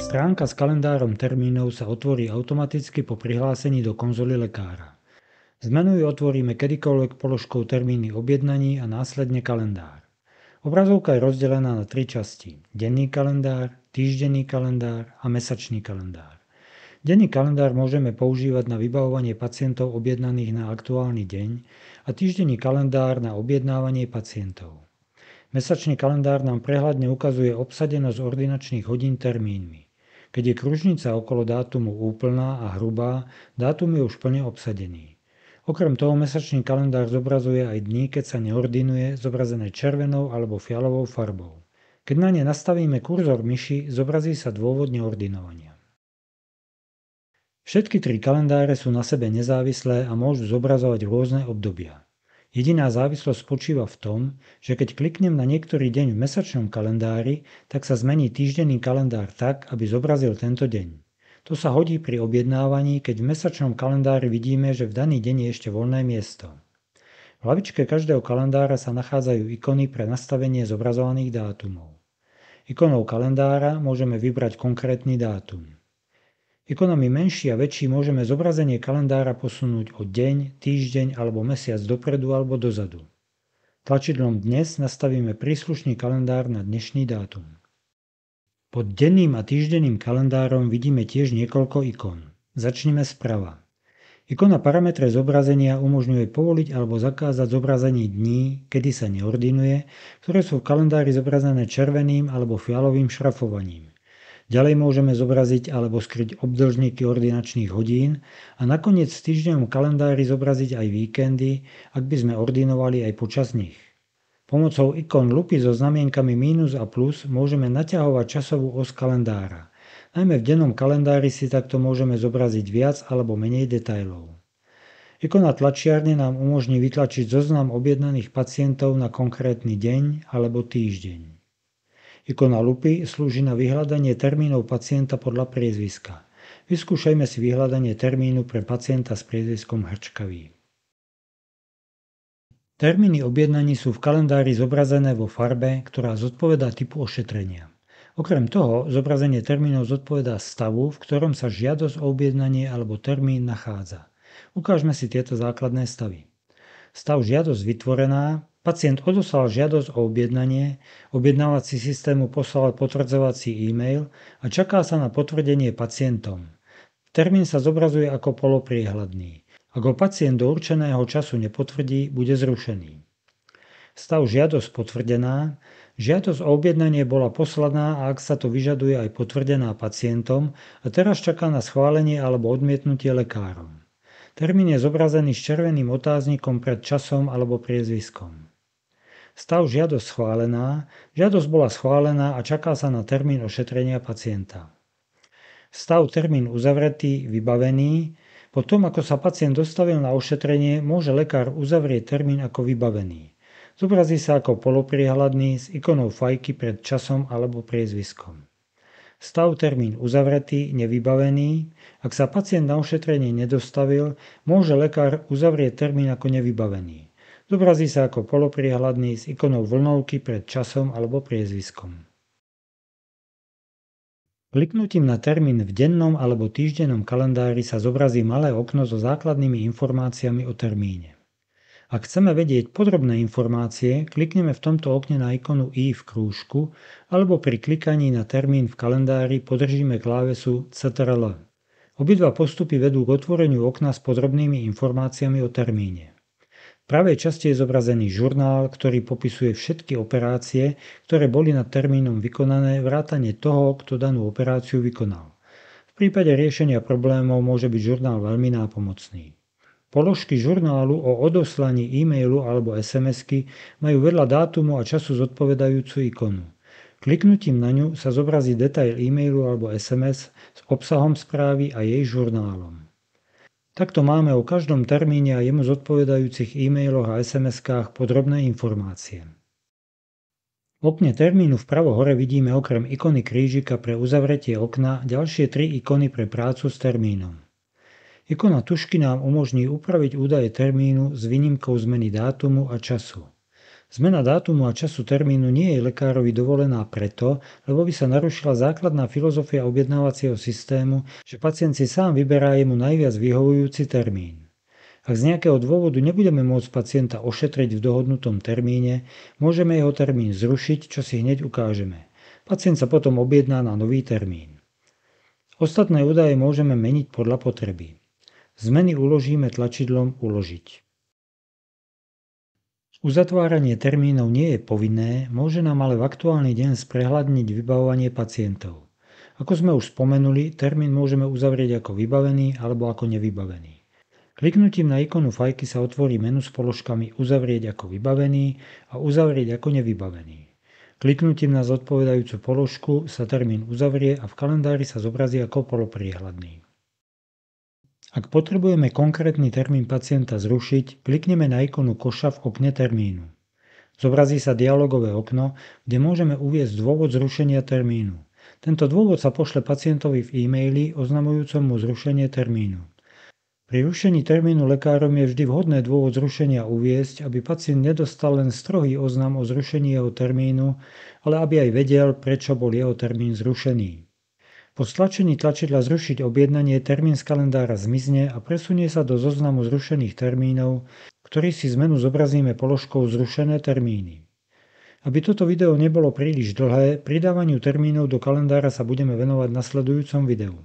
Stránka s kalendárom termínov sa otvorí automaticky po prihlásení do konzoly lekára. Z menu ju otvoríme kedykoľvek položkou termíny objednaní a následne kalendár. Obrazovka je rozdelená na 3 časti. Denný kalendár, týždenný kalendár a mesačný kalendár. Denný kalendár môžeme používať na vybavovanie pacientov objednaných na aktuálny deň a týždenný kalendár na objednávanie pacientov. Mesačný kalendár nám prehľadne ukazuje obsadenosť ordinačných hodín termínmi. Keď je kružnica okolo dátumu úplná a hrubá, dátum je už plne obsadený. Okrem toho mesačný kalendár zobrazuje aj dní, keď sa neordinuje, zobrazené červenou alebo fialovou farbou. Keď na ne nastavíme kurzor myši, zobrazí sa dôvod neordinovania. Všetky 3 kalendáre sú na sebe nezávislé a môžu zobrazovať rôzne obdobia. Jediná závislosť spočíva v tom, že keď kliknem na niektorý deň v mesačnom kalendári, tak sa zmení týždenný kalendár tak, aby zobrazil tento deň. To sa hodí pri objednávaní, keď v mesačnom kalendári vidíme, že v daný deň je ešte voľné miesto. V hlavičke každého kalendára sa nachádzajú ikony pre nastavenie zobrazovaných dátumov. Ikonou kalendára môžeme vybrať konkrétny dátum. Ikonami menší a väčší môžeme zobrazenie kalendára posunúť o deň, týždeň alebo mesiac dopredu alebo dozadu. Tlačidlom Dnes nastavíme príslušný kalendár na dnešný dátum. Pod denným a týždenným kalendárom vidíme tiež niekoľko ikon. Začnime sprava. Ikona Parametre zobrazenia umožňuje povoliť alebo zakázať zobrazenie dní, kedy sa neordinuje, ktoré sú v kalendári zobrazené červeným alebo fialovým šrafovaním. Ďalej môžeme zobraziť alebo skryť obdĺžniky ordinačných hodín a nakoniec v týždennom kalendári zobraziť aj víkendy, ak by sme ordinovali aj počas nich. Pomocou ikon lupy so znamienkami mínus a plus môžeme naťahovať časovú os kalendára. Najmä v dennom kalendári si takto môžeme zobraziť viac alebo menej detailov. Ikona tlačiarne nám umožní vytlačiť zoznam objednaných pacientov na konkrétny deň alebo týždeň. Ikona lupy slúži na vyhľadanie termínov pacienta podľa priezviska. Vyskúšajme si vyhľadanie termínu pre pacienta s priezviskom Hrčkavý. Termíny objednaní sú v kalendári zobrazené vo farbe, ktorá zodpovedá typu ošetrenia. Okrem toho, zobrazenie termínov zodpovedá stavu, v ktorom sa žiadosť o objednanie alebo termín nachádza. Ukážme si tieto základné stavy. Stav žiadosť vytvorená. Pacient odoslal žiadosť o objednanie, objednávací systém mu poslal potvrdzovací e-mail a čaká sa na potvrdenie pacientom. Termín sa zobrazuje ako polopriehľadný. Ak ho pacient do určeného času nepotvrdí, bude zrušený. Stav žiadosť potvrdená. Žiadosť o objednanie bola poslaná a ak sa to vyžaduje aj potvrdená pacientom a teraz čaká na schválenie alebo odmietnutie lekárom. Termín je zobrazený s červeným otáznikom pred časom alebo priezviskom. Stav žiadosť schválená. Žiadosť bola schválená a čaká sa na termín ošetrenia pacienta. Stav termín uzavretý, vybavený. Po tom, ako sa pacient dostavil na ošetrenie, môže lekár uzavrieť termín ako vybavený. Zobrazí sa ako polopriehľadný s ikonou fajky pred časom alebo priezviskom. Stav termín uzavretý, nevybavený. Ak sa pacient na ošetrenie nedostavil, môže lekár uzavrieť termín ako nevybavený. Zobrazí sa ako polopriehľadný s ikonou vlnovky pred časom alebo priezviskom. Kliknutím na termín v dennom alebo týždennom kalendári sa zobrazí malé okno so základnými informáciami o termíne. Ak chceme vedieť podrobné informácie, klikneme v tomto okne na ikonu i v krúžku alebo pri klikaní na termín v kalendári podržíme klávesu Ctrl. Obidva postupy vedú k otvoreniu okna s podrobnými informáciami o termíne. V pravej časti je zobrazený žurnál, ktorý popisuje všetky operácie, ktoré boli nad termínom vykonané, vrátane toho, kto danú operáciu vykonal. V prípade riešenia problémov môže byť žurnál veľmi nápomocný. Položky žurnálu o odoslaní e-mailu alebo SMS-ky majú vedľa dátumu a času zodpovedajúcu ikonu. Kliknutím na ňu sa zobrazí detail e-mailu alebo SMS s obsahom správy a jej žurnálom. Takto máme o každom termíne a jemu zodpovedajúcich e-mailoch a SMS-kách podrobné informácie. V okne termínu vpravo hore vidíme okrem ikony krížika pre uzavretie okna ďalšie 3 ikony pre prácu s termínom. Ikona tužky nám umožní upraviť údaje termínu s výnimkou zmeny dátumu a času. Zmena dátumu a času termínu nie je lekárovi dovolená preto, lebo by sa narušila základná filozofia objednávacieho systému, že pacient si sám vyberá jemu najviac vyhovujúci termín. Ak z nejakého dôvodu nebudeme môcť pacienta ošetriť v dohodnutom termíne, môžeme jeho termín zrušiť, čo si hneď ukážeme. Pacient sa potom objedná na nový termín. Ostatné údaje môžeme meniť podľa potreby. Zmeny uložíme tlačidlom Uložiť. Uzatváranie termínov nie je povinné, môže nám ale v aktuálny deň sprehľadniť vybavovanie pacientov. Ako sme už spomenuli, termín môžeme uzavrieť ako vybavený alebo ako nevybavený. Kliknutím na ikonu fajky sa otvorí menu s položkami Uzavrieť ako vybavený a Uzavrieť ako nevybavený. Kliknutím na zodpovedajúcu položku sa termín uzavrie a v kalendári sa zobrazí ako polopriehľadný. Ak potrebujeme konkrétny termín pacienta zrušiť, klikneme na ikonu koša v okne termínu. Zobrazí sa dialogové okno, kde môžeme uviesť dôvod zrušenia termínu. Tento dôvod sa pošle pacientovi v e-maili oznamujúcom mu zrušenie termínu. Pri rušení termínu lekárom je vždy vhodné dôvod zrušenia uviesť, aby pacient nedostal len strohý oznam o zrušení jeho termínu, ale aby aj vedel, prečo bol jeho termín zrušený. Po stlačení tlačidla Zrušiť objednanie termín z kalendára zmizne a presunie sa do zoznamu zrušených termínov, ktorý si zmenu zobrazíme položkou Zrušené termíny. Aby toto video nebolo príliš dlhé, pridávaniu termínov do kalendára sa budeme venovať v nasledujúcom videu.